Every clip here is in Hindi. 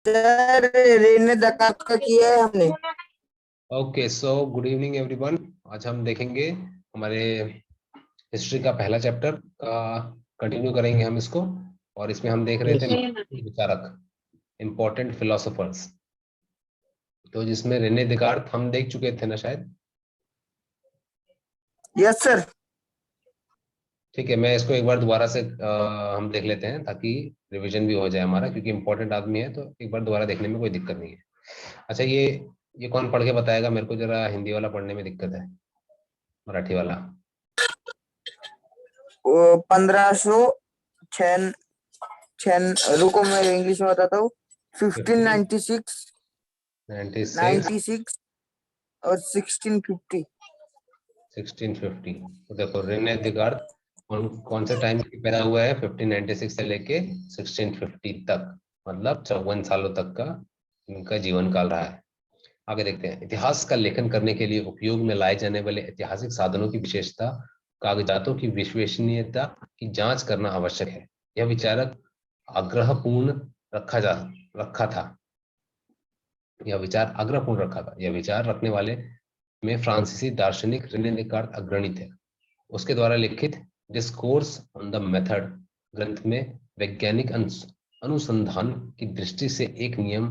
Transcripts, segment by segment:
सर रेने दकात का किया है हमने। Okay, so good evening everyone. आज हम देखेंगे हमारे हिस्ट्री का पहला चैप्टर का कंटिन्यू करेंगे हम इसको। और इसमें हम देख रहे थे विचारक, इम्पोर्टेंट फिलोसोफर्स। तो जिसमें रेने देकार्त हम देख चुके थे ना शायद। Yes sir. ठीक है, मैं इसको एक बार दोबारा से हम देख लेते हैं ताकि रिवीजन भी हो जाए हमारा, क्योंकि इम्पोर्टेंट आदमी है तो एक बार दोबारा देखने में कोई दिक्कत नहीं है। अच्छा, ये कौन पढ़ के बताएगा मेरे को? जरा हिंदी वाला पढ़ने में दिक्कत है, मराठी वाला। वो 1500 छन रुको मैं इंग्लिश में बताता हूँ। 1596 96 96 और 1650। 1650। तो देखो रेने देकार्त कौन कौन से टाइम पे पैदा हुआ है? 1596 से लेके 1650 तक, मतलब 54 सालों तक का इनका जीवन काल रहा है। आगे देखते हैं। इतिहास का लेखन करने के लिए उपयोग में लाए जाने वाले ऐतिहासिक साधनों की विशेषता, कागजातों की विश्वसनीयता की जांच करना आवश्यक है। यह विचारक आग्रहपूर्ण रखा था। यह विचार आग्रहपूर्ण रखा था। यह विचार रखने वाले में फ्रांसीसी दार्शनिक रेने देकार्त अग्रणी थे। उसके द्वारा लिखित डिस्कोर्स ऑन द मेथड ग्रंथ में वैज्ञानिक अनुसंधान की दृष्टि से एक नियम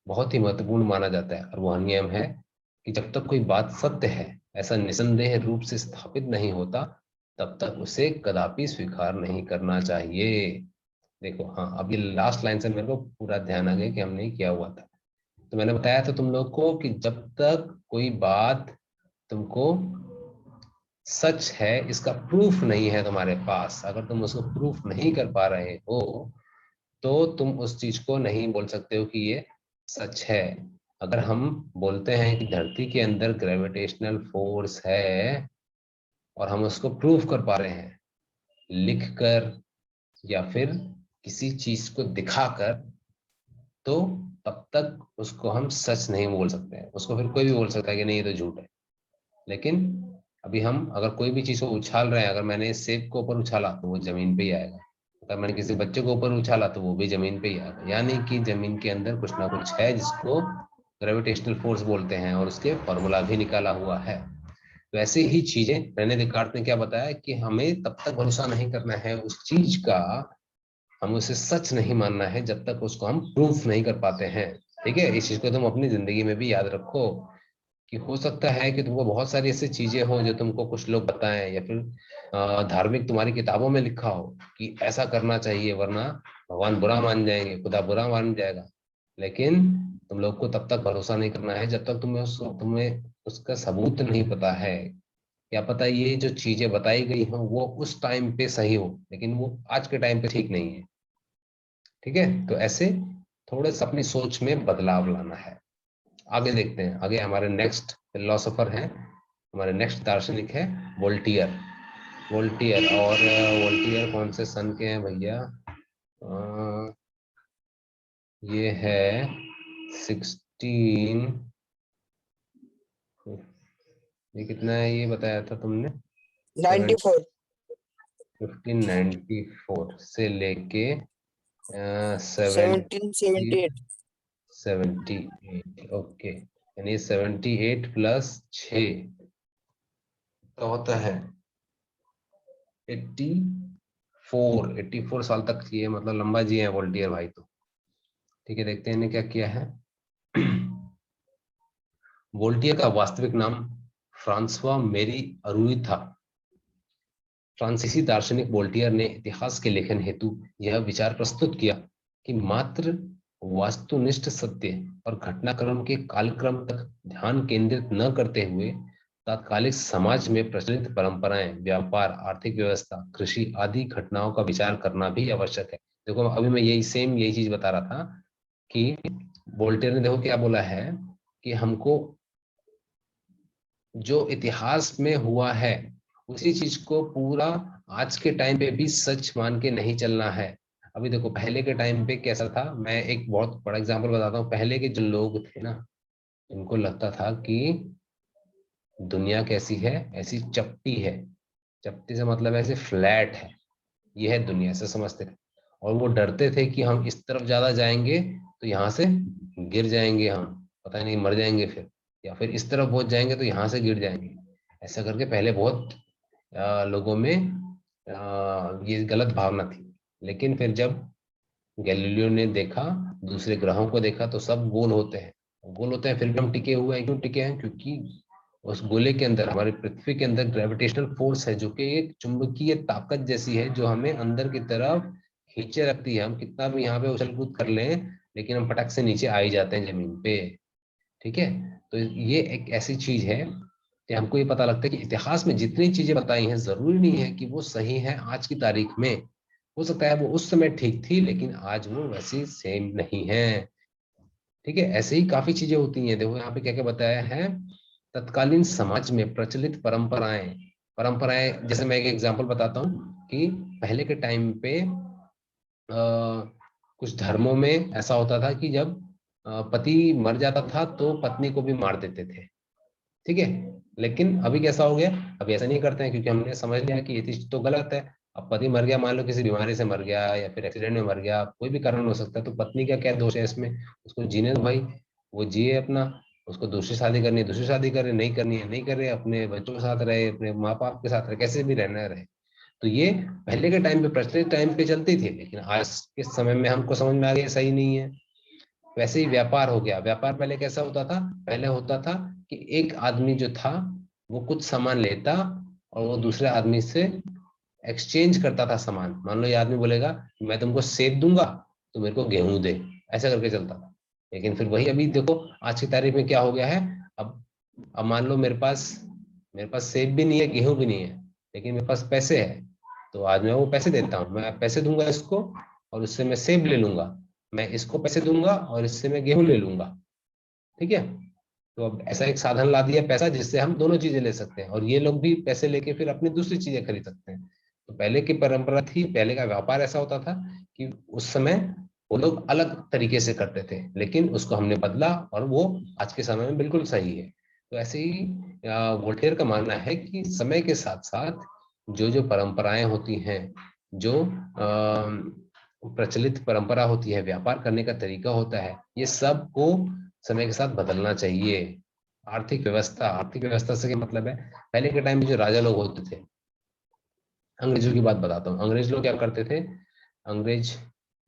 बहुत ही महत्वपूर्ण माना जाता है, और वह नियम है कि जब तक कोई बात सत्य है, ऐसा निसंदेह रूप से स्थापित नहीं होता, तब तक उसे कदापि स्वीकार नहीं करना चाहिए। देखो, हाँ, अभी लास्ट लाइन से मेरे को पूरा ध्यान आ गया कि हमने किया हुआ था। तो मैंने बताया था तुम लोग को कि जब तक कोई बात तुमको सच है, इसका प्रूफ नहीं है तुम्हारे पास, अगर तुम उसको प्रूफ नहीं कर पा रहे हो, तो तुम उस चीज को नहीं बोल सकते हो कि ये सच है। अगर हम बोलते हैं कि धरती के अंदर ग्रेविटेशनल फोर्स है और हम उसको प्रूफ कर पा रहे हैं लिखकर या फिर किसी चीज को दिखाकर, तो तब तक उसको हम सच नहीं बोल सकते हैं। उसको फिर कोई भी बोल सकता है कि नहीं, ये तो झूठ है। लेकिन अभी हम अगर कोई भी चीज को उछाल रहे हैं, अगर मैंने सेब को ऊपर उछाला तो वो जमीन पे ही आएगा। अगर मैंने किसी बच्चे को ऊपर उछाला तो वो भी जमीन पे ही आएगा। यानी कि जमीन के अंदर कुछ ना कुछ है जिसको ग्रेविटेशनल फोर्स बोलते हैं, और उसके फॉर्मूला भी निकाला हुआ है। तो ऐसे ही चीजें रेने देकार्त ने क्या बताया कि हमें तब तक भरोसा नहीं करना है उस चीज का, हम उसे सच नहीं मानना है जब तक उसको हम प्रूफ नहीं कर पाते हैं। ठीक है, इस चीज को तुम अपनी जिंदगी में भी याद रखो कि हो सकता है कि तुमको बहुत सारी ऐसी चीजें हो जो तुमको कुछ लोग बताएं, या फिर धार्मिक तुम्हारी किताबों में लिखा हो कि ऐसा करना चाहिए वरना भगवान बुरा मान जाएंगे, खुदा बुरा मान जाएगा। लेकिन तुम लोग को तब तक भरोसा नहीं करना है जब तक तुम्हें उसका सबूत नहीं पता है। क्या पता ये जो चीजें बताई गई हो वो उस टाइम पे सही हो, लेकिन वो आज के टाइम पे ठीक नहीं है। ठीक है, तो ऐसे थोड़े सा अपनी सोच में बदलाव लाना है। आगे देखते हैं। आगे हमारे नेक्स्ट फिलोसोफर हैं, हमारे नेक्स्ट दार्शनिक है वोल्टियर। वोल्टियर, और वोल्टियर कौन से सन के हैं भैया? ये है 16, ये कितना है ये बताया था तुमने? 94। 1594 से लेके 1778। 78। ओके, यानी 78 प्लस 6 तो होता है 84 साल तक जिए, मतलब लंबा जिए हैं वोल्टियर भाई तो। ठीक है, देखते हैं इन्हें क्या किया है। वोल्टियर का वास्तविक नाम फ्रांसवा मेरी अरूई था। फ्रांसीसी दार्शनिक वोल्टियर ने इतिहास के लेखन हेतु यह विचार प्रस्तुत किया कि मात्र वास्तुनिष्ठ सत्य और घटनाक्रम के कालक्रम तक ध्यान केंद्रित न करते हुए तात्कालिक समाज में प्रचलित परंपराएं, व्यापार, आर्थिक व्यवस्था, कृषि आदि घटनाओं का विचार करना भी आवश्यक है। देखो, अभी मैं यही चीज बता रहा था कि वोल्टेयर ने देखो क्या बोला है कि हमको जो इतिहास में हुआ है उसी चीज को पूरा आज के टाइम पे भी सच मान के नहीं चलना है। अभी देखो, पहले के टाइम पे कैसा था, मैं एक बहुत बड़ा एग्जांपल बताता हूँ। पहले के जो लोग थे ना, इनको लगता था कि दुनिया कैसी है, ऐसी चपटी है। चपटी से मतलब ऐसे फ्लैट है, ये है दुनिया, से समझते थे। और वो डरते थे कि हम इस तरफ ज्यादा जाएंगे तो यहाँ से गिर जाएंगे हम, पता नहीं मर जाएंगे फिर, या फिर इस तरफ पहुंच जाएंगे तो यहाँ से गिर जाएंगे। ऐसा करके पहले बहुत लोगों में ये गलत भावना थी। लेकिन फिर जब गैलीलियो ने देखा, दूसरे ग्रहों को देखा, तो सब गोल होते हैं, गोल होते हैं, फिर भी हम टिके हुए हैं। क्यों टिके हैं? क्योंकि उस गोले के अंदर, हमारी पृथ्वी के अंदर ग्रेविटेशनल फोर्स है, जो कि एक चुंबकीय ताकत जैसी है, जो हमें अंदर की तरफ खींचे रखती है। हम कितना भी यहाँ पे उछल कूद कर लें, लेकिन हम फटक से नीचे आ ही जाते हैं जमीन पे। ठीक है, तो ये एक ऐसी चीज है कि हमको ये पता लगता है कि इतिहास में जितनी चीजें बताई हैं, जरूरी नहीं है कि वो सही है आज की तारीख में। हो सकता है वो उस समय ठीक थी, लेकिन आज वो वैसी सेम नहीं है। ठीक है, ऐसे ही काफी चीजें होती हैं। देखो यहाँ पे क्या क्या बताया है, तत्कालीन समाज में प्रचलित परंपराएं। परंपराएं जैसे मैं एक एग्जांपल बताता हूँ कि पहले के टाइम पे कुछ धर्मों में ऐसा होता था कि जब पति मर जाता था तो पत्नी को भी मार देते थे। ठीक है, लेकिन अभी कैसा हो गया, अभी ऐसा नहीं करते हैं, क्योंकि हमने समझ लिया कि ये चीज तो गलत है। अब पति मर गया, मान लो किसी बीमारी से मर गया या फिर एक्सीडेंट में मर गया, कोई भी कारण हो सकता है, तो पत्नी का क्या दोष है इसमें? उसको जीने दो भाई, वो जिए अपना। उसको दूसरी शादी करनी है दूसरी शादी करे, नहीं करनी है नहीं करे, अपने बच्चों के साथ रहे, अपने माँ बाप के साथ रहे, कैसे भी रहना रहे। तो ये पहले के टाइम पे, प्रचलित टाइम पे चलती थी, लेकिन आज के समय में हमको समझ में आ गया सही नहीं है। वैसे ही व्यापार हो गया। व्यापार पहले कैसा होता था? पहले होता था कि एक आदमी जो था वो कुछ सामान लेता और वो दूसरे आदमी से एक्सचेंज करता था सामान। मान लो ये आदमी बोलेगा मैं तुमको सेब दूंगा, तो मेरे को गेहूं दे, ऐसा करके चलता था। लेकिन फिर वही अभी देखो आज की तारीख में क्या हो गया है। अब मान लो मेरे पास सेब भी नहीं है, गेहूं भी नहीं है, लेकिन मेरे पास पैसे है, तो आज मैं वो पैसे देता हूँ। मैं पैसे दूंगा इसको और उससे मैं सेब ले लूंगा, मैं इसको पैसे दूंगा और इससे मैं गेहूं ले लूंगा। ठीक है, तो अब ऐसा एक साधन ला दिया पैसा, जिससे हम दोनों चीजें ले सकते हैं, और ये लोग भी पैसे लेके फिर अपनी दूसरी चीजें खरीद सकते हैं। तो पहले की परंपरा थी, पहले का व्यापार ऐसा होता था कि उस समय वो लोग अलग तरीके से करते थे, लेकिन उसको हमने बदला और वो आज के समय में बिल्कुल सही है। तो ऐसे ही वोल्टेयर का मानना है कि समय के साथ साथ जो जो परंपराएं होती हैं, जो प्रचलित परंपरा होती है, व्यापार करने का तरीका होता है, ये सब को समय के साथ बदलना चाहिए। आर्थिक व्यवस्था से क्या मतलब है? पहले के टाइम में जो राजा लोग होते थे, अंग्रेजों की बात बताता हूँ। अंग्रेज लोग क्या करते थे? अंग्रेज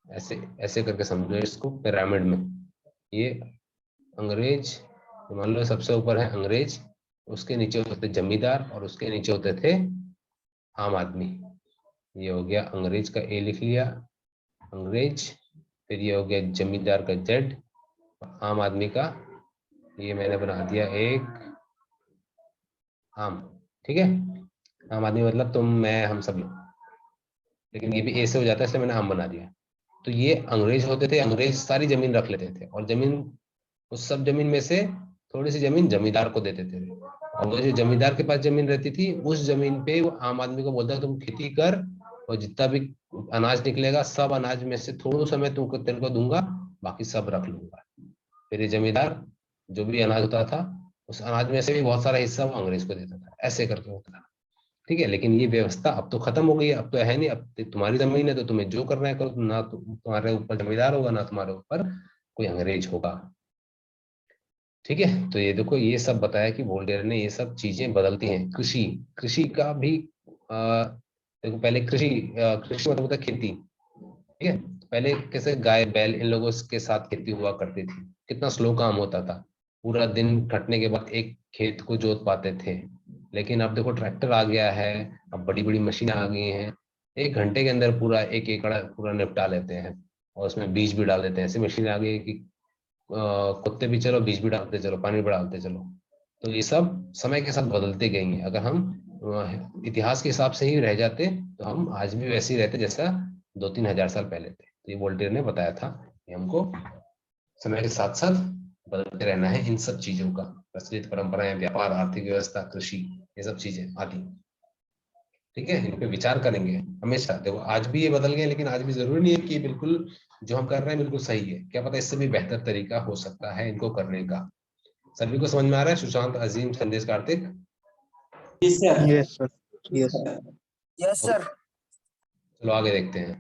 ऐसे ऐसे करके समझो इसको, पिरामिड में ये अंग्रेज, मान लो सबसे ऊपर है अंग्रेज, उसके नीचे होते थे जमींदार और उसके नीचे होते थे आम आदमी। ये हो गया अंग्रेज का ए लिख लिया, अंग्रेज। फिर ये हो गया जमींदार का जेड, आम आदमी का ये मैंने बना दिया एक आम। ठीक है, आम आदमी मतलब तुम मैं हम सब लोग, लेकिन ये भी ए से हो जाता है, इसलिए मैंने आम बना दिया। तो ये अंग्रेज होते थे। अंग्रेज सारी जमीन रख लेते थे और जमीन, उस सब जमीन में से थोड़ी सी जमीन जमींदार को देते थे, और वो जो जमींदार के पास जमीन रहती थी, उस जमीन पे वो आम आदमी को बोलता है तुम खेती कर, और जितना भी अनाज निकलेगा सब अनाज में से थोड़ा सा मैं तुमको तेरे को दूंगा, बाकी सब रख लूंगा। फिर ये जमींदार जो भी अनाज होता था, उस अनाज में से भी बहुत सारा हिस्सा वो अंग्रेज को देता था, ऐसे करके होता था। ठीक है, लेकिन ये व्यवस्था अब तो खत्म हो गई है, अब तो है नहीं। अब तुम्हारी जमीन है तो तुम्हें जो करना है करो, ना तुम्हारे ऊपर जमींदार होगा ना तुम्हारे ऊपर कोई अंग्रेज होगा। ठीक है, तो ये देखो ये सब बताया कि वोल्टेयर ने, ये सब चीजें बदलती हैं। कृषि कृषि का भी देखो पहले कृषि मतलब होता है खेती। ठीक है, पहले कैसे गाय बैल इन लोगों के साथ खेती हुआ करती थी, कितना स्लो काम होता था, पूरा दिन खटने के बाद एक खेत को जोत पाते थे। लेकिन अब देखो ट्रैक्टर आ गया है, अब बड़ी बड़ी मशीन आ गई हैं, 1 घंटे के अंदर पूरा 1 एकड़ पूरा निपटा लेते हैं, और उसमें बीज भी डाल देते हैं। ऐसी मशीन आ गई है कि कुत्ते भी चलो, बीज भी डालते चलो, पानी भी डालते चलो। तो ये सब समय के साथ बदलते गई हैं। अगर हम इतिहास के हिसाब से ही रह जाते तो हम आज भी वैसे ही रहते जैसा 2-3 हजार साल पहले थे। तो ये वोल्टेयर ने बताया था कि हमको समय के साथ साथ बदलते रहना है इन सब चीजों का, प्रचलित परंपराएं, व्यापार, आर्थिक व्यवस्था, कृषि, ये सब चीजें आदि। ठीक है, इन पे विचार करेंगे हमेशा। देखो आज भी ये बदल गए, लेकिन आज भी जरूरी नहीं है कि बिल्कुल जो हम कर रहे हैं बिल्कुल सही है, क्या पता इससे भी बेहतर तरीका हो सकता है इनको करने का। सभी को समझ में आ रहा है? सुशांत, अजीम, संदेश, Kartik? Yes sir. Yes yes sir. चलो आगे देखते हैं।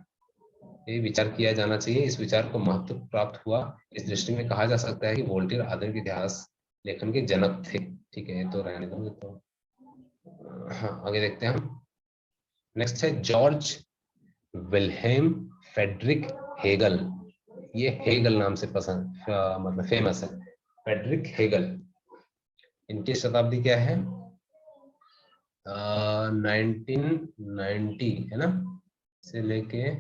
ये विचार किया जाना चाहिए। इस विचार को महत्व प्राप्त हुआ। इस दृष्टि में कहा जा सकता है कि वोल्टेयर आधुनिक इतिहास लेखन के जनक थे। ठीक है, ये तो रहने दो। तो हाँ, आगे देखते हैं हम। नेक्स्ट है जॉर्ज विल्हेम फ्रेडरिक हेगल। ये हेगल नाम से मतलब फेमस है, फ्रेडरिक हेगल। इनकी शताब्दी क्या है? 1990 है ना, से लेके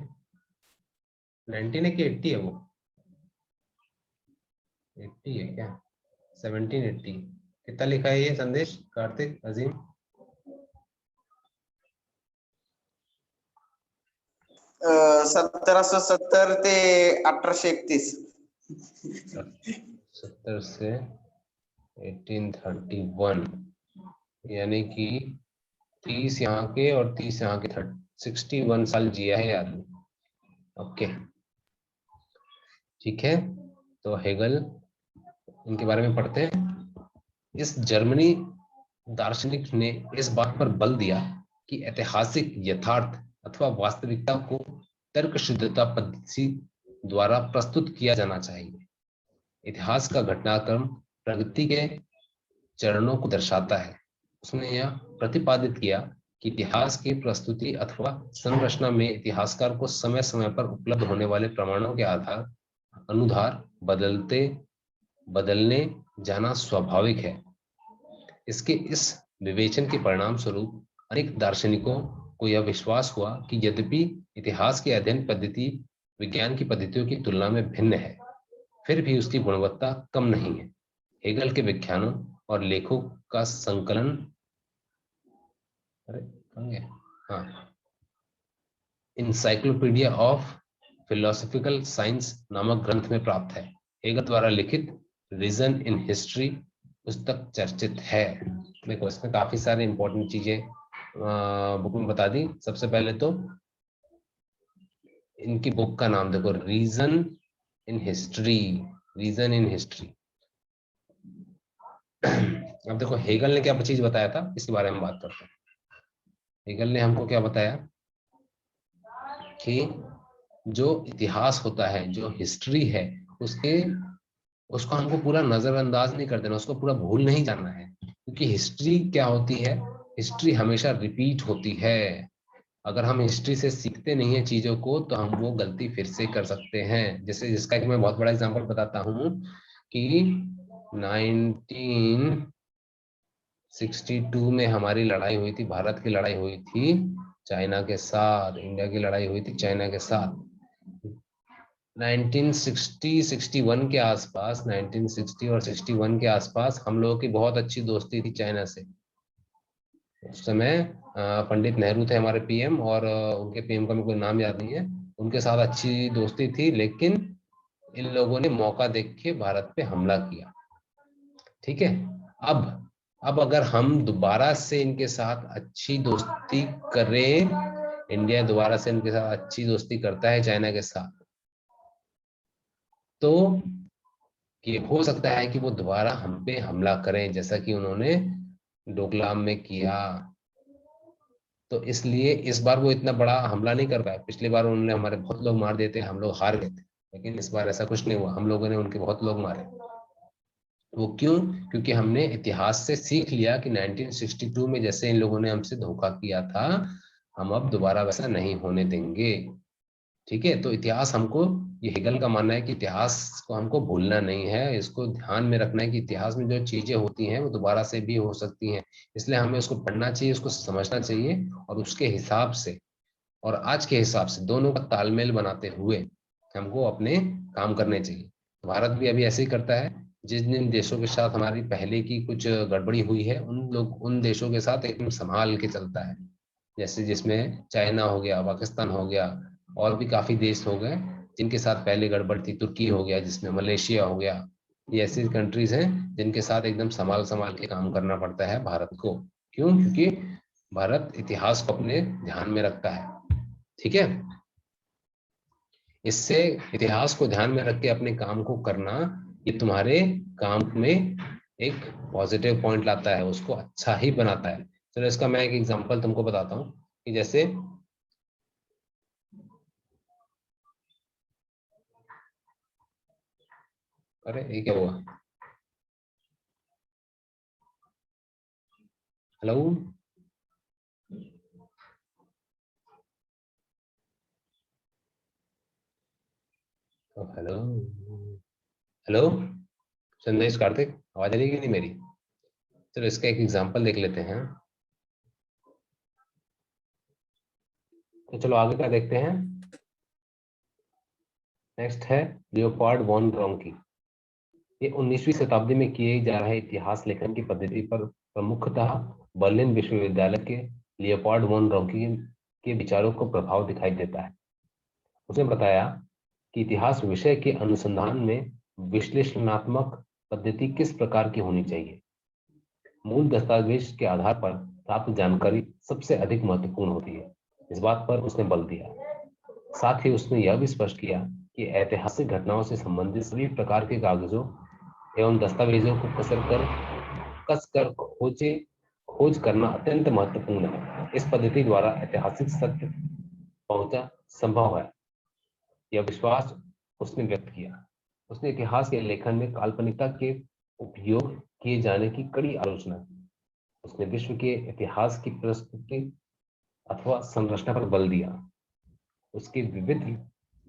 19 है कि 80 है? वो 80 है क्या? 1780 कितना लिखा है ये संदेश कार्तिक अजीम? 1770 ते 1831। 70 से 1831, यानी कि 30 यहाँ के और 30 यहाँ के, 61 साल जिया है आदमी। ओके, ठीक है। तो हेगल, इनके बारे में पढ़ते हैं। इस जर्मनी दार्शनिक ने इस बात पर बल दिया कि ऐतिहासिक यथार्थ अथवा वास्तविकता को तर्कशुद्धता पद्धति द्वारा प्रस्तुत किया जाना चाहिए। इतिहास का घटनाक्रम प्रगति के चरणों को दर्शाता है। उसने यह प्रतिपादित किया कि इतिहास की प्रस्तुति अथवा संरचना में इतिहासकार को समय समय पर उपलब्ध होने वाले प्रमाणों के अनुसार बदलने जाना स्वाभाविक है। इसके इस विवेचन के परिणाम स्वरूप अनेक दार्शनिकों को यह विश्वास हुआ कि यद्यपि इतिहास की अध्ययन पद्धति विज्ञान की पद्धतियों की तुलना में भिन्न है, फिर भी उसकी गुणवत्ता कम नहीं है। हेगल के व्याख्यानों और लेखों का संकलन इंसाइक्लोपीडिया ऑफ फिलोसॉफिकल साइंस नामक ग्रंथ में प्राप्त है। हेगल द्वारा लिखित रीजन इन हिस्ट्री पुस्तक चर्चित है। देखो, इसमें काफी सारे इंपॉर्टेंट चीजें बुक में बता दी। सबसे पहले तो इनकी बुक का नाम देखो, reason in history. Reason in history. अब देखो हेगल ने क्या चीज बताया था, इसके बारे में बात करते हैं। हेगल ने हमको क्या बताया कि जो इतिहास होता है, जो हिस्ट्री है, उसको हमको पूरा नजरअंदाज नहीं कर देना, उसको पूरा भूल नहीं जाना है। क्योंकि हिस्ट्री क्या होती है? हिस्ट्री हमेशा रिपीट होती है। अगर हम हिस्ट्री से सीखते नहीं है चीजों को, तो हम वो गलती फिर से कर सकते हैं। जैसे जिसका कि मैं बहुत बड़ा एग्जांपल बताता हूँ कि 1962 में हमारी लड़ाई हुई थी, भारत की लड़ाई हुई थी चाइना के साथ, इंडिया की लड़ाई हुई थी चाइना के साथ 1960-61 के आसपास। 1960 और 61 के आसपास हम लोगों की बहुत अच्छी दोस्ती थी चाइना से। उस समय पंडित नेहरू थे हमारे पीएम, और उनके पीएम का मेरे को नाम याद नहीं है। उनके साथ अच्छी दोस्ती थी, लेकिन इन लोगों ने मौका देख के भारत पे हमला किया। ठीक है, अब अगर हम दोबारा से इनके साथ अच्छी दोस्ती करें, इंडिया दोबारा से इनके साथ अच्छी दोस्ती करता है चाइना के साथ, तो ये हो सकता है कि वो दोबारा हम पे हमला करें, जैसा कि उन्होंने डोकलाम में किया। तो इसलिए इस बार वो इतना बड़ा हमला नहीं कर पाए। पिछली बार उन्होंने हमारे बहुत लोग मार दिए थे, हम लोग हार गए थे, लेकिन इस बार ऐसा कुछ नहीं हुआ, हम लोगों ने उनके बहुत लोग मारे। वो क्यों? क्योंकि हमने इतिहास से सीख लिया कि 1962 में जैसे इन लोगों ने हमसे धोखा किया था, हम अब दोबारा वैसा नहीं होने देंगे। ठीक है, तो इतिहास हमको, ये हेगल का मानना है कि इतिहास को हमको भूलना नहीं है, इसको ध्यान में रखना है कि इतिहास में जो चीजें होती हैं वो दोबारा से भी हो सकती हैं। इसलिए हमें उसको पढ़ना चाहिए, उसको समझना चाहिए, और उसके हिसाब से और आज के हिसाब से दोनों का तालमेल बनाते हुए हमको अपने काम करने चाहिए। भारत भी अभी ऐसे ही करता है। जिन देशों के साथ हमारी पहले की कुछ गड़बड़ी हुई है, उन देशों के साथ एकदम संभाल के चलता है। जैसे जिसमें चाइना हो गया, पाकिस्तान हो गया, और भी काफी देश हो गए जिनके साथ पहले गड़बड़ थी। तुर्की हो गया, जिसमें मलेशिया हो गया। ये ऐसी कंट्रीज हैं जिनके साथ एकदम संभाल संभाल के काम करना पड़ता है भारत को। क्यों? क्योंकि भारत इतिहास को अपने ध्यान में रखता है। ठीक है, इससे इतिहास को ध्यान में रख के अपने काम को करना, ये तुम्हारे काम में एक पॉजिटिव पॉइंट लाता है, उसको अच्छा ही बनाता है। चलो इसका मैं एक एग्जांपल तुमको बताता हूँ कि जैसे अरे ये क्या हुआ? हेलो हेलो हेलो, संदेश कार्तिक, आवाज आ रही है कि नहीं मेरी? चलो इसका एक एग्जांपल देख लेते हैं। तो चलो आगे क्या देखते हैं। नेक्स्ट है लियोपोल्ड वॉन रोंकी। ये 19वीं शताब्दी में किए जा रहे इतिहास लेखन की पद्धति पर प्रमुखतः बर्लिन विश्वविद्यालय के लियोपोल्ड वॉन रोंकी के विचारों को प्रभाव दिखाई देता है। उसने बताया कि इतिहास विषय के अनुसंधान में विश्लेषणात्मक पद्धति किस प्रकार की होनी चाहिए। मूल दस्तावेज के आधार पर प्राप्त जानकारी सबसे अधिक महत्वपूर्ण होती है, इस बात पर उसने बल दिया। साथ ही उसने यह भी स्पष्ट किया कि ऐतिहासिक घटनाओं से संबंधित सभी प्रकार के कागजों एवं दस्तावेजों को कसकर खोज करना अत्यंत महत्वपूर्ण है। इस पद्धति द्वारा ऐतिहासिक सत्य पहुंचा संभव है, यह विश्वास उसने व्यक्त किया। उसने इतिहास के लेखन में काल्पनिकता के उपयोग किए जाने की कड़ी आलोचना की। उसने विश्व के इतिहास की प्रस्तुति अथवा संरचना पर बल दिया। उसके विविध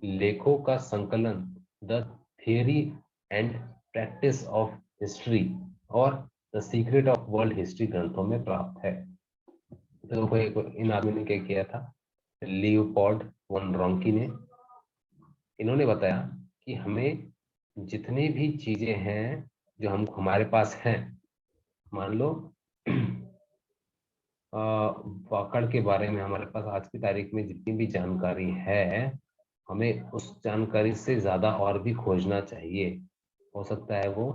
लेखों का संकलन the theory and practice of history और the secret of world history ग्रंथों में प्राप्त है। तो इन आदमी ने क्या किया था, लियोपोल्ड वॉन रोंकी ने, इन्होंने बताया कि हमें जितनी भी चीजें हैं जो हम हमारे पास हैं, मान लो वाकड़ के बारे में हमारे पास आज की तारीख में जितनी भी जानकारी है, हमें उस जानकारी से ज्यादा और भी खोजना चाहिए। हो सकता है वो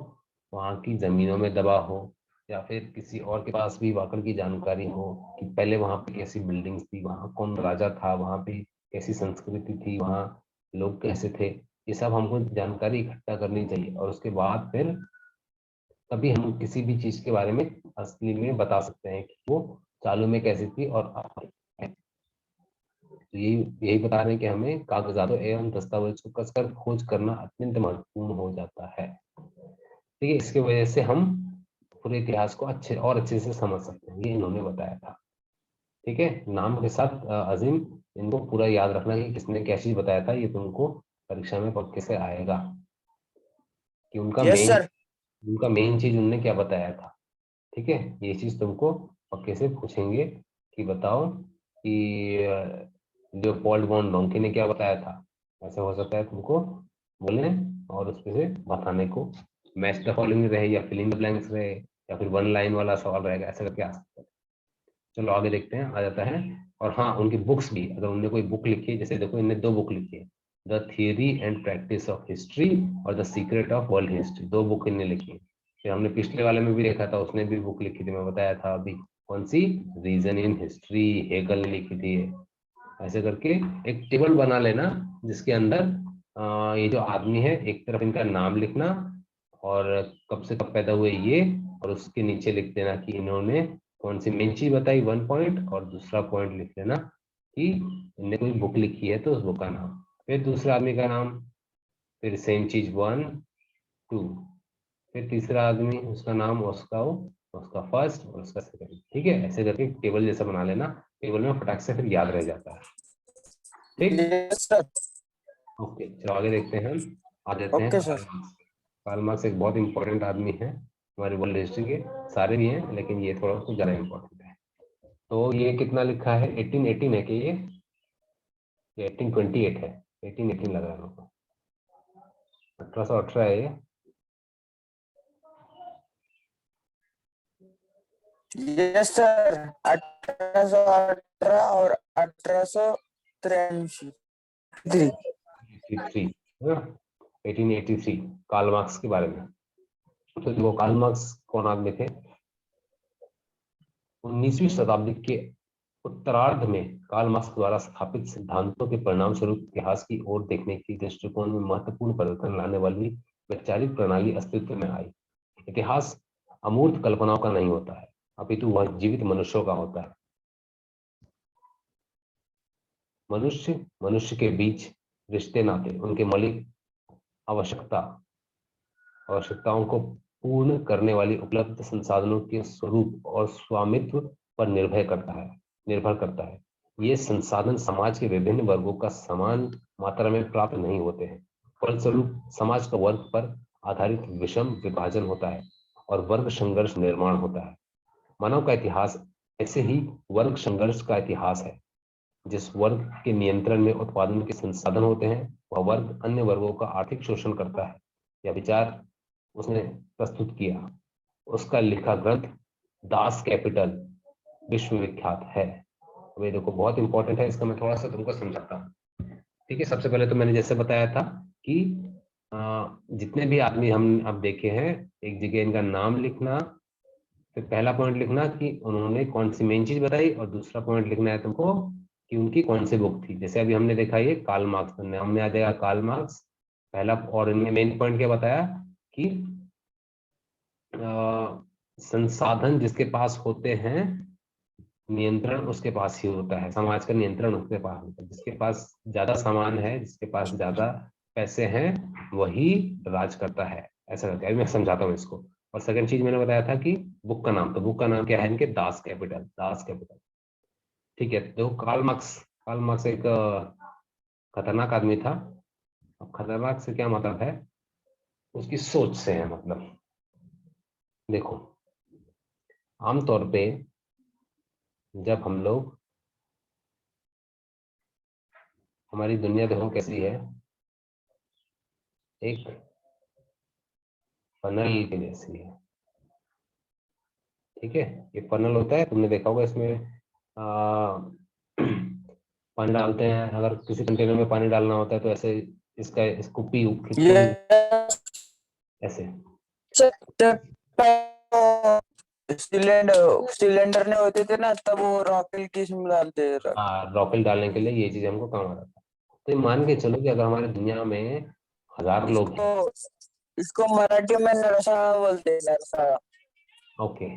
वहाँ की जमीनों में दबा हो, या फिर किसी और के पास भी वाकड़ की जानकारी हो कि पहले वहाँ पे कैसी बिल्डिंग्स थी, वहाँ कौन राजा था, वहाँ पे कैसी संस्कृति थी, वहाँ लोग कैसे थे। ये सब हमको जानकारी इकट्ठा करनी चाहिए, और उसके बाद फिर तभी हम किसी भी चीज के बारे में असली में बता सकते हैं कि वो चालू में कैसी थी और अब है। तो यही बता रहे हैं कि हमें कागजातों एवं दस्तावेज को कसकर खोज करना अत्यंत महत्वपूर्ण हो जाता है। ठीक है, इसकी वजह से हम पूरे इतिहास को अच्छे से समझ सकते हैं, ये इन्होंने बताया था। ठीक है, नाम के साथ अजीम, इनको पूरा याद रखना कि किसने क्या चीज बताया था, ये तुमको परीक्षा में पक्के से आएगा कि यस सर। उनका मेन चीज उनने क्या बताया था। ठीक है, ये चीज तुमको पक्के से पूछेंगे कि बताओ कि लियोपोल्ड वॉन रोंकी ने क्या बताया था। ऐसा हो सकता है तुमको बोले और उसमें से बताने को मैच द फॉलोइंग रहे, या फिलिंग द ब्लैंक्स रहे, या फिर वन लाइन वाला सवाल रहेगा, ऐसा करके आ सकता है। चलो आगे देखते हैं, आ जाता है। और हाँ, उनकी बुक्स भी, अगर उन्होंने कोई बुक लिखी है, जैसे देखो इन्हें 2 बुक लिखी है, the theory and practice of history और the secret of world history, 2 book इन्हें लिखी है। फिर हमने पिछले वाले में भी देखा था, उसने भी बुक लिखी थी, मैं बताया था अभी, कौन सी, रीजन इन हिस्ट्री, हेगल ने लिखी थी। ऐसे करके एक टेबल बना लेना जिसके अंदर ये जो आदमी है, एक तरफ इनका नाम लिखना और कब से कब पैदा हुए ये, और उसके नीचे लिख देना कि इन्होंने कौन सी मेन चीज बताई 1 पॉइंट, और दूसरा पॉइंट लिख लेना कि इन्होंने कोई बुक लिखी है तो उस बुक का नाम, फिर दूसरा आदमी का नाम, फिर सेम चीज 1 2, फिर तीसरा आदमी उसका नाम, उसका फर्स्ट और उसका सेकंड। ठीक है, ऐसे करके टेबल जैसा बना लेना, टेबल में फटाक से फिर याद रह जाता है। ठीक, यस सर। ओके, चलो आगे देखते हैं। आ जाते हैं okay Karl sir. Marx. Karl Marx एक बहुत इंपॉर्टेंट आदमी है हमारी वर्ल्ड हिस्ट्री के, सारे भी हैं लेकिन ये थोड़ा कुछ ज्यादा इंपॉर्टेंट है। तो ये कितना लिखा है, 1818 है कि ये 1828 है, 1818 लग रहा है मेरे को, 1818 है ये। Yes sir. 1818 और 1883। 83, 1883, कार्ल मार्क्स के बारे में। तो देखो कार्ल मार्क्स कौन आदमी थे। 19वीं शताब्दी के उत्तरार्ध में कार्ल मार्क्स द्वारा स्थापित सिद्धांतों के परिणाम स्वरूप इतिहास की ओर देखने की दृष्टिकोण में महत्वपूर्ण परिवर्तन लाने वाली वैचारिक प्रणाली अस्तित्व में आई। इतिहास अमूर्त कल्पनाओं का नहीं होता है, अपितु वह जीवित मनुष्यों का होता है। मनुष्य के बीच रिश्ते नाते, उनके मौलिक आवश्यकता आवश्यकताओं को पूर्ण करने वाली उपलब्ध संसाधनों के स्वरूप और स्वामित्व पर निर्भर करता है। ये संसाधन समाज के विभिन्न वर्गों का समान मात्रा में प्राप्त नहीं होते हैं। फलस्वरूप समाज का वर्ग पर आधारित विषम विभाजन होता है और वर्ग संघर्ष निर्माण होता है। मानव का इतिहास ऐसे ही वर्ग संघर्ष का इतिहास है। जिस वर्ग के नियंत्रण में उत्पादन के संसाधन होते हैं वह वर्ग अन्य वर्गों का आर्थिक शोषण करता है। यह विचार उसने प्रस्तुत किया। उसका लिखा ग्रंथ दास कैपिटल विश्वविख्यात है। ये देखो बहुत इंपॉर्टेंट है, इसका मैं थोड़ा सा तुमको समझाता हूँ। ठीक है, सबसे पहले तो मैंने जैसे बताया था कि जितने भी आदमी हम अब देखे हैं, एक जगह इनका नाम लिखना, फिर पहला पॉइंट लिखना कि उन्होंने कौन सी मेन चीज बताई, और दूसरा पॉइंट लिखना है तुमको कि उनकी कौन सी बुक थी। जैसे अभी हमने देखा ये कार्ल मार्क्स, नाम में आ जाएगा कार्ल मार्क्स पहला, और इनमें मेन पॉइंट क्या बताया कि संसाधन जिसके पास होते हैं नियंत्रण उसके पास ही होता है। समाज का नियंत्रण उसके पास होता है। जिसके पास ज्यादा सामान है, जिसके पास ज्यादा पैसे हैं, वही राज करता है। ऐसा करके अभी मैं समझाता हूँ इसको। और सेकंड चीज मैंने बताया था कि बुक का नाम, तो बुक का नाम क्या है इनके, दास कैपिटल। ठीक है, तो कार्ल मार्क्स एक खतरनाक आदमी था। अब खतरनाक से क्या मतलब है, उसकी सोच से है मतलब। देखो आमतौर पे जब हम लोग, हमारी दुनिया देखो कैसी है, एक फनल के जैसी है। ठीक है, ये फनल होता है, तुमने देखा होगा, इसमें पानी डालते हैं। अगर किसी कंटेनर में पानी डालना होता है तो ऐसे इसका इसको खींचते ये हैं ऐसे। सिलेंडर ने होते थे ना, तब वो रॉकेल की इसमें डालते थे। रॉकेल डालने के लिए ये चीज हमको काम आ रहा था। तो ये मान के चलो कि अगर हमारे दुनिया में 1000 लोग हैं। इसको मराठी में नरसा बोलते हैं, नरसा। ओके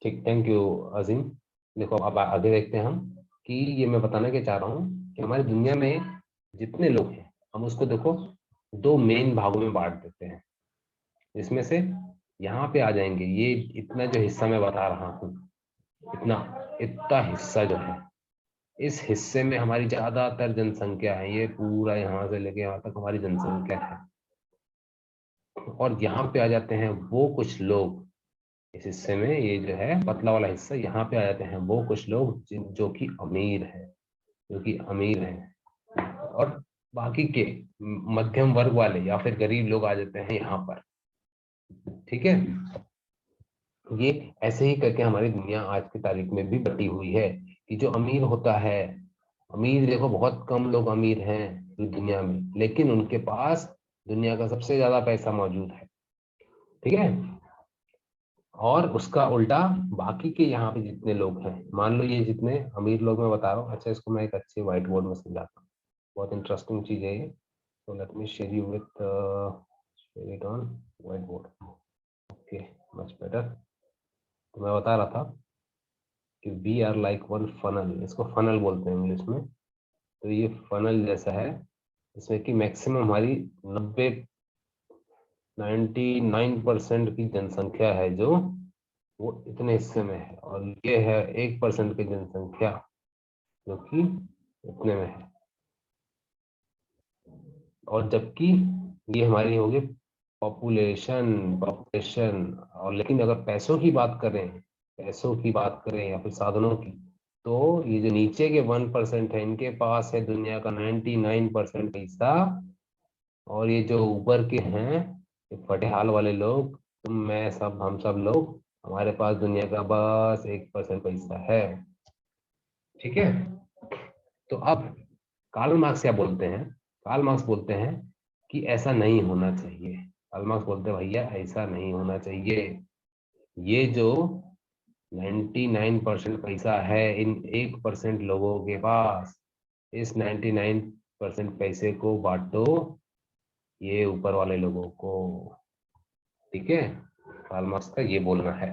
ठीक, थैंक यू अजीम। देखो अब आगे देखते हैं हम कि ये मैं बताना क्या चाह रहा हूँ कि हमारी दुनिया में जितने लोग हैं हम उसको देखो दो मेन भागों में बांट देते हैं। इसमें से यहाँ पे आ जाएंगे ये इतना जो हिस्सा मैं बता रहा हूँ, इतना हिस्सा जो है, इस हिस्से में हमारी ज्यादातर जनसंख्या है। ये पूरा यहाँ से लेके यहाँ तक हमारी जनसंख्या है। और यहाँ पे आ जाते हैं वो कुछ लोग, इस हिस्से में ये जो है पतला वाला हिस्सा, यहाँ पे आ जाते हैं वो कुछ लोग जो कि अमीर हैं, और बाकी के मध्यम वर्ग वाले या फिर गरीब लोग आ जाते हैं यहाँ पर। ठीक है, ये ऐसे ही करके हमारी दुनिया आज की तारीख में भी बटी हुई है कि जो अमीर होता है, अमीर देखो बहुत कम लोग अमीर हैं दुनिया में, लेकिन उनके पास दुनिया का सबसे ज्यादा पैसा मौजूद है। ठीक है, और उसका उल्टा बाकी के यहाँ पे जितने लोग हैं, मान लो ये जितने अमीर लोग मैं बता रहा हूँ। अच्छा, इसको मैं एक अच्छे व्हाइट बोर्ड में समझाता हूँ, बहुत इंटरेस्टिंग चीज है ये। तो let me share you with it on white board. Okay, much better. तो मैं बता रहा था कि we are like one funnel, इसको फनल बोलते हैं इंग्लिश में। तो ये फनल जैसा है, इसमें कि मैक्सिमम हमारी 99% की जनसंख्या है जो वो इतने हिस्से में है, और ये है 1% की जनसंख्या जो कि इतने में है। और जबकि ये हमारी होगी पॉपुलेशन। और लेकिन अगर पैसों की बात करें या फिर साधनों की, तो ये जो नीचे के 1% है इनके पास है दुनिया का 99% पैसा। और ये जो ऊपर के हैं, ये फटे हाल वाले लोग, तुम मैं सब हम सब लोग, हमारे पास दुनिया का बस 1% पैसा है। ठीक है, तो अब कार्ल मार्क्स क्या बोलते हैं? कार्ल मार्क्स बोलते हैं कि ऐसा नहीं होना चाहिए। कार्ल मार्क्स बोलते हैं भैया ऐसा नहीं होना चाहिए। ये जो 99% पैसा है इन 1% लोगों के पास, इस 99% पैसे को बांटो ये ऊपर वाले लोगों को। ठीक है, कार्ल मार्क्स का ये बोलना है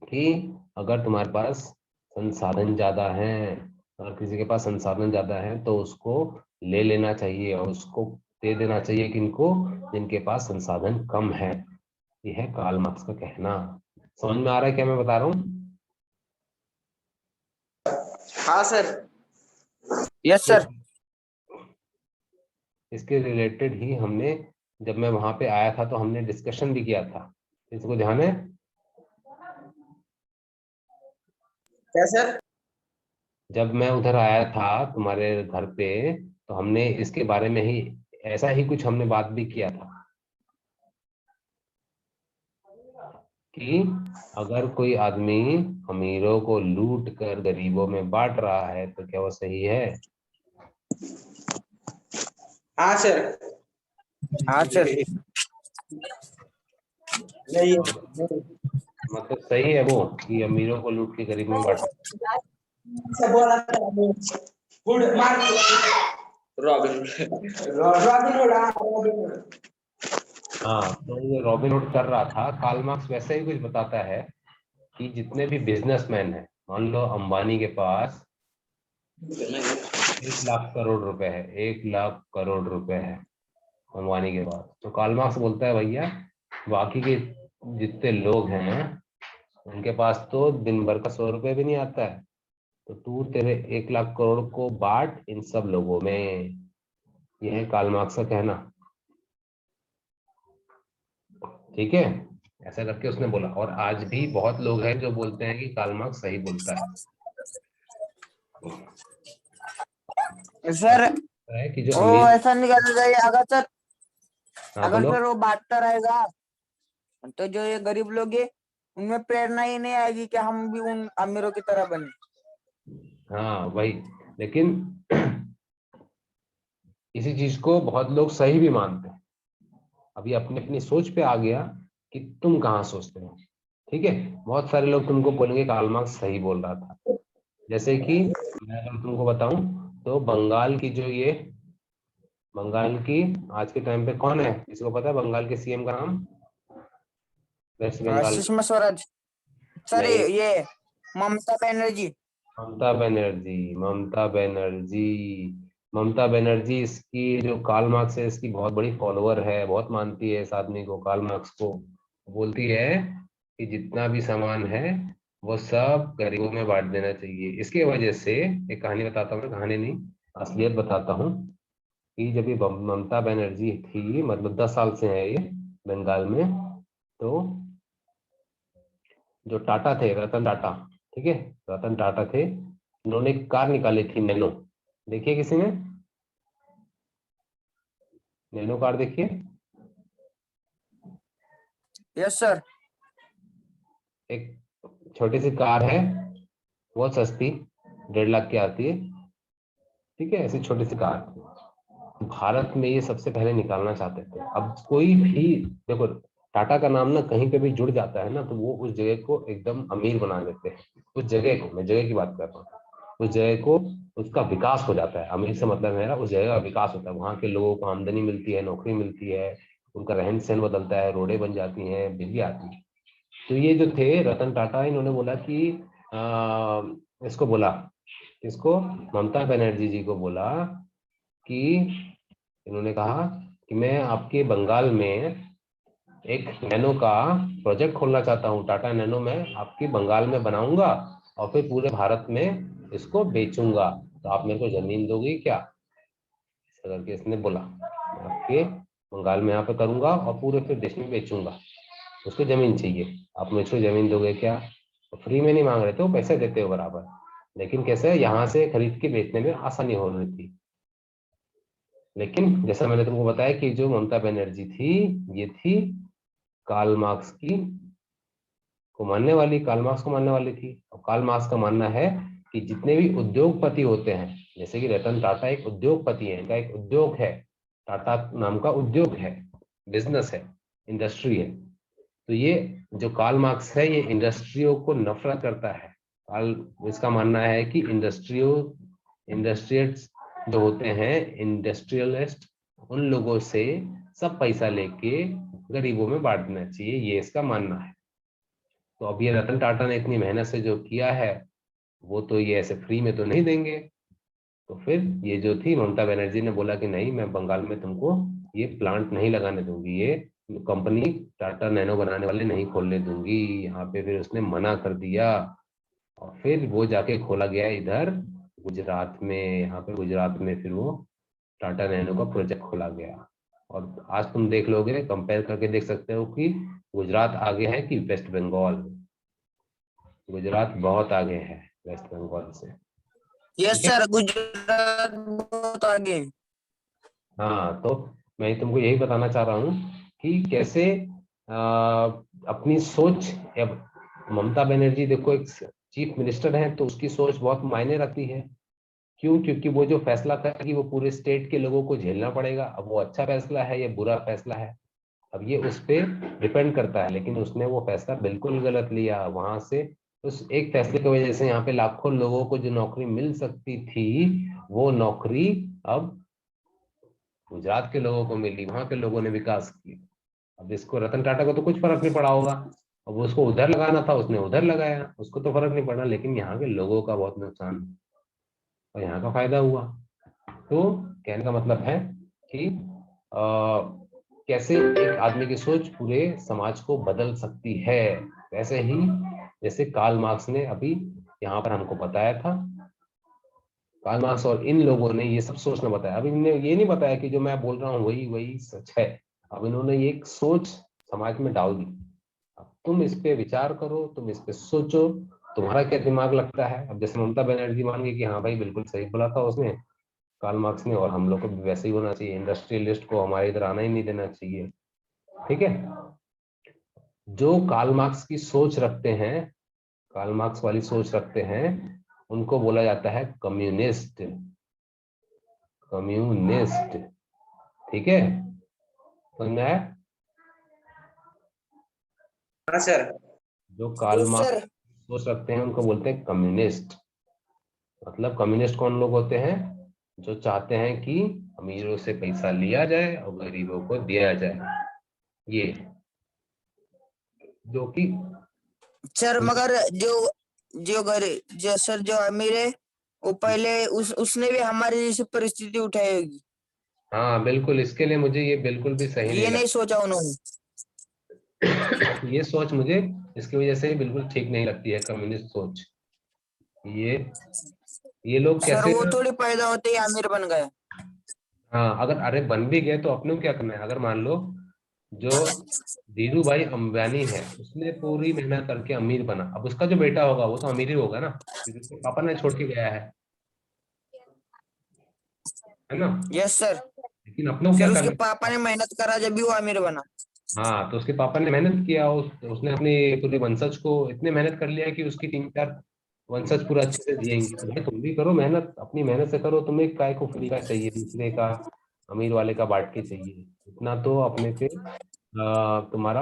कि अगर तुम्हारे पास संसाधन ज्यादा हैं, अगर किसी के पास संसाधन ज्यादा है तो उसको ले लेना चाहिए और उसको दे देना चाहिए किनको, जिनके पास संसाधन कम है। ये है कार्ल मार्क्स का कहना। समझ में आ रहा है क्या मैं बता रहा हूँ? हाँ सर। Yes sir. इसके रिलेटेड ही हमने, जब मैं वहां पे आया था तो हमने डिस्कशन भी किया था। इसको ध्यान है? क्या सर? जब मैं उधर आया था तुम्हारे घर पे, तो हमने इसके बारे में ही, ऐसा ही कुछ हमने बात भी किया था कि अगर कोई आदमी अमीरों को लूट कर गरीबों में बांट रहा है तो क्या वो सही है? हाँ सर। हाँ सर। नहीं मतलब सही है वो कि अमीरों को लूट के गरीब में बांट? Good mark robin robin. हाँ, तो ये रॉबिनहुड कर रहा था। कार्ल मार्क्स वैसे ही कुछ बताता है कि जितने भी बिजनेसमैन हैं, मान लो अंबानी के पास 1 लाख करोड़ रुपए है, 1 लाख करोड़ रुपए है अंबानी के पास, तो कार्ल मार्क्स बोलता है भैया बाकी के जितने लोग हैं उनके पास तो दिन भर का 100 रुपए भी नहीं आता है, तो तू तेरे 1 लाख करोड़ को बांट इन सब लोगों में। यह है कार्ल मार्क्स का कहना। ठीक है, ऐसा करके उसने बोला। और आज भी बहुत लोग हैं जो बोलते हैं कि कार्ल मार्क्स सही बोलता है। सर है कि जो वो अमीर, ऐसा निकाला जाए, अगर सर, हाँ अगर बोलो। सर वो बांटता रहेगा तो जो ये गरीब लोग हैं उनमें प्रेरणा ही नहीं आएगी कि हम भी उन अमीरों की तरह बने। हाँ वही, लेकिन इसी चीज को बहुत लोग सही भी मानते हैं। अभी अपनी अपनी सोच पे आ गया कि तुम कहाँ सोचते हो। ठीक है, बहुत सारे लोग तुमको बोलेंगे कार्ल मार्क्स सही बोल रहा था। जैसे कि मैं अगर तुमको बताऊं तो बंगाल की जो ये, बंगाल की आज के टाइम पे कौन है, किसी को पता है बंगाल के सीएम का नाम? वेस्ट बंगाल। सुषमा स्वराज। सर नहीं, ये ममता बनर्जी। ममता बनर्जी। ममता बनर्जी। ममता बनर्जी इसकी जो कार्ल मार्क्स है इसकी बहुत बड़ी फॉलोअर है, बहुत मानती है इस आदमी को, कार्ल मार्क्स को। बोलती है कि जितना भी सामान है वो सब गरीबों में बांट देना चाहिए। इसके वजह से एक कहानी बताता हूँ, मैं कहानी नहीं असलियत बताता हूँ, कि जब ये ममता बनर्जी थी, मतलब 10 साल से है ये बंगाल में, तो जो टाटा थे, रतन टाटा, ठीक है, रतन टाटा थे, उन्होंने एक कार निकाली थी नैनो। देखिए किसी ने नैनो कार? देखिए, यस सर। एक छोटी सी कार है, बहुत सस्ती, 1.5 लाख की आती है। ठीक है, ऐसी छोटी सी कार भारत में ये सबसे पहले निकालना चाहते थे। अब कोई भी देखो, टाटा का नाम ना कहीं पे भी जुड़ जाता है ना तो वो उस जगह को एकदम अमीर बना देते हैं। उस जगह को, मैं जगह की बात कर रहा हूँ, उस जगह को, उसका विकास हो जाता है। अमीर से मतलब मेरा उस जगह का विकास होता है, वहाँ के लोगों को आमदनी मिलती है, नौकरी मिलती है, उनका रहन सहन बदलता है, रोडें बन जाती हैं, बिजली आती है। तो ये जो थे रतन टाटा, इन्होंने बोला कि इसको बोला, इसको ममता बनर्जी जी को बोला कि, इन्होंने कहा कि मैं आपके बंगाल में एक नैनो का प्रोजेक्ट खोलना चाहता हूँ, टाटा नैनो में आपकी बंगाल में बनाऊंगा और फिर पूरे भारत में इसको बेचूंगा, तो आप मेरे को जमीन दोगे क्या? ऐसा करके इसने बोला, मैं आपके बंगाल में यहाँ पे करूंगा और पूरे फिर देश में बेचूंगा, उसको जमीन चाहिए, आप मुझको जमीन दोगे क्या? तो फ्री में नहीं मांग रहे थे, वो पैसे देते हो बराबर, लेकिन कैसे यहाँ से खरीद के बेचने में आसानी हो रही थी। लेकिन जैसा मैंने तुमको बताया कि जो ममता बनर्जी थी, ये थी कार्ल मार्क्स की को मानने वाली, कार्ल मार्क्स को मानने वाली थी। और कार्ल मार्क्स का मानना है कि जितने भी उद्योगपति होते हैं, जैसे कि रतन टाटा एक उद्योगपति है, इनका एक उद्योग है, टाटा नाम का उद्योग है, बिजनेस है, इंडस्ट्री है। तो ये जो कार्ल मार्क्स है ये इंडस्ट्रियों को नफरत करता है। कार्ल, इसका मानना है कि इंडस्ट्रियल्स जो होते हैं, इंडस्ट्रियलिस्ट, उन लोगों से सब पैसा लेके गरीबों में बांट देना चाहिए, ये इसका मानना है। तो अब ये रतन टाटा ने इतनी मेहनत से जो किया है वो तो ये ऐसे फ्री में तो नहीं देंगे, तो फिर ये जो थी ममता बनर्जी ने बोला कि नहीं, मैं बंगाल में तुमको ये प्लांट नहीं लगाने दूंगी, ये कंपनी टाटा नैनो बनाने वाले नहीं खोलने दूंगी यहाँ पे। फिर उसने मना कर दिया और फिर वो जाके खोला गया इधर गुजरात में। यहाँ पे गुजरात में फिर वो टाटा नैनो का प्रोजेक्ट खोला गया। और आज तुम देख लोगे, कंपेयर करके देख सकते हो कि गुजरात आगे है कि वेस्ट बंगाल। गुजरात बहुत आगे है वेस्ट बंगाल से। यस ठीक है। सर, गुजरात बहुत आगे है। हाँ, तो मैं तुमको यही बताना चाह रहा हूँ कि कैसे अपनी सोच। अब ममता बनर्जी देखो एक चीफ मिनिस्टर है, तो उसकी सोच बहुत मायने रखती है। क्यों? क्योंकि वो जो फैसला करेगी वो पूरे स्टेट के लोगों को झेलना पड़ेगा। अब वो अच्छा फैसला है या बुरा फैसला है, अब ये उस पर डिपेंड करता है। लेकिन उसने वो फैसला बिल्कुल गलत लिया। वहां से उस एक फैसले की वजह से यहाँ पे लाखों लोगों को जो नौकरी मिल सकती थी, वो नौकरी अब गुजरात के लोगों को मिली, वहां के लोगों ने विकास किया। अब इसको रतन टाटा को तो कुछ फर्क नहीं पड़ा होगा, अब उसको उधर लगाना था, उसने उधर लगाया, उसको तो फर्क नहीं पड़ा। लेकिन यहाँ के लोगों का बहुत नुकसान और यहाँ का फायदा हुआ। तो कहने का मतलब है कि कैसे एक आदमी की सोच पूरे समाज को बदल सकती है। वैसे ही जैसे कार्ल मार्क्स ने अभी यहाँ पर हमको बताया था, कार्ल मार्क्स और इन लोगों ने ये सब सोचना बताया। अब इन्होंने ये नहीं बताया कि जो मैं बोल रहा हूँ वही वही सच है। अब इन्होंने ये एक सोच समाज में डाल दी। अब तुम इस पे विचार करो, तुम इस पे सोचो, तुम्हारा क्या दिमाग लगता है। अब जैसे ममता बनर्जी मान गई कि हाँ भाई बिल्कुल सही बोला था उसने, कार्ल मार्क्स ने, और हम लोग को भी वैसे ही होना चाहिए, इंडस्ट्रियलिस्ट को हमारे इधर आना ही नहीं देना चाहिए। ठीक है। जो कार्ल मार्क्स की सोच रखते हैं, कार्ल मार्क्स वाली सोच रखते हैं, उनको बोला जाता है कम्युनिस्ट। कम्युनिस्ट। ठीक है, समझ में आया? हाँ सर। जो कार्ल यस मार्क्स सर। सोच रखते हैं उनको बोलते हैं कम्युनिस्ट। मतलब कम्युनिस्ट कौन लोग होते हैं? जो चाहते हैं कि अमीरों से पैसा लिया जाए और गरीबों को दिया जाए। ये जो कि सर मगर जो जो गरीब जो सर जो अमीर है वो पहले उसने भी हमारी जैसी परिस्थिति उठाई होगी, हाँ बिल्कुल, इसके लिए मुझे ये बिल्कुल भी सही नहीं ये नहीं लगता। सोचा उन्होंने। ये सोच मुझे इसकी वजह से बिल्कुल ठीक नहीं लगती है, कम्युनिस्ट सोच। ये ये लोग सर कैसे वो ना। थोड़ी पैदा होते ही अमीर बन गए। हाँ, अगर अरे बन भी गए तो अपने को क्या करना है? अगर मान लो जो धीरू भाई अंबानी है, उसने पूरी मेहनत करके अमीर बना, अब उसका जो बेटा होगा वो तो अमीर ही होगा ना, क्योंकि उसके पापा ने छोड़ के गया है ना। Yes sir. लेकिन अपनों को क्या फिर उसके करना पापा है? ने मेहनत करा जब भी वो अमीर बना। हाँ, तो उसके पापा ने मेहनत किया, उसने अपनी पूरी वंशज को इतने मेहनत कर लिया कि उसकी 3-4 वंशज पूरा अच्छे से जिएंगे। तो भाई तुम भी करो मेहनत, अपनी मेहनत से करो। तुम्हें काय को फ्री का चाहिए, दूसरे का, अमीर वाले का बांट के चाहिए? इतना तो अपने पे तुम्हारा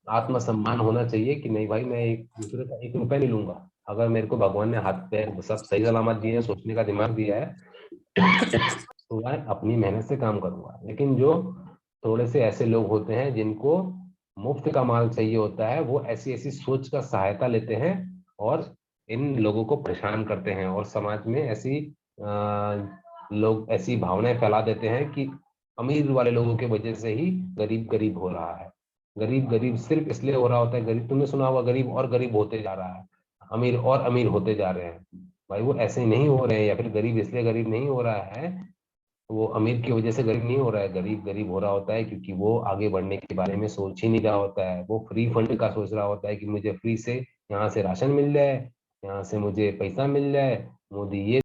आत्मसम्मान होना चाहिए कि नहीं भाई, मैं एक दूसरे का 1 रुपया नहीं लूंगा। अगर मेरे को भगवान ने हाथ पैर सब सही सलामत दिए हैं, सोचने का दिमाग दिया है, तो मैं अपनी मेहनत से काम करूंगा। लेकिन जो थोड़े से ऐसे लोग होते हैं जिनको मुफ्त का माल चाहिए होता है, वो ऐसी ऐसी सोच का सहायता लेते हैं और इन लोगों को परेशान करते हैं, और समाज में ऐसी लोग ऐसी भावनाएं फैला देते हैं कि अमीर वाले लोगों की वजह से ही गरीब गरीब हो रहा है। गरीब गरीब सिर्फ इसलिए हो रहा होता है, गरीब तुमने सुना होगा, गरीब और गरीब होते जा रहा है, अमीर और अमीर होते जा रहे हैं। भाई वो ऐसे नहीं हो रहे हैं, या फिर गरीब इसलिए गरीब नहीं हो रहा है, वो अमीर की वजह से गरीब नहीं हो रहा है। गरीब गरीब हो रहा होता है क्योंकि वो आगे बढ़ने के बारे में सोच ही नहीं रहा होता है। वो फ्री फंड का सोच रहा होता है कि मुझे फ्री से यहाँ से राशन मिल जाए, यहाँ से मुझे पैसा मिल जाए, मोदी ये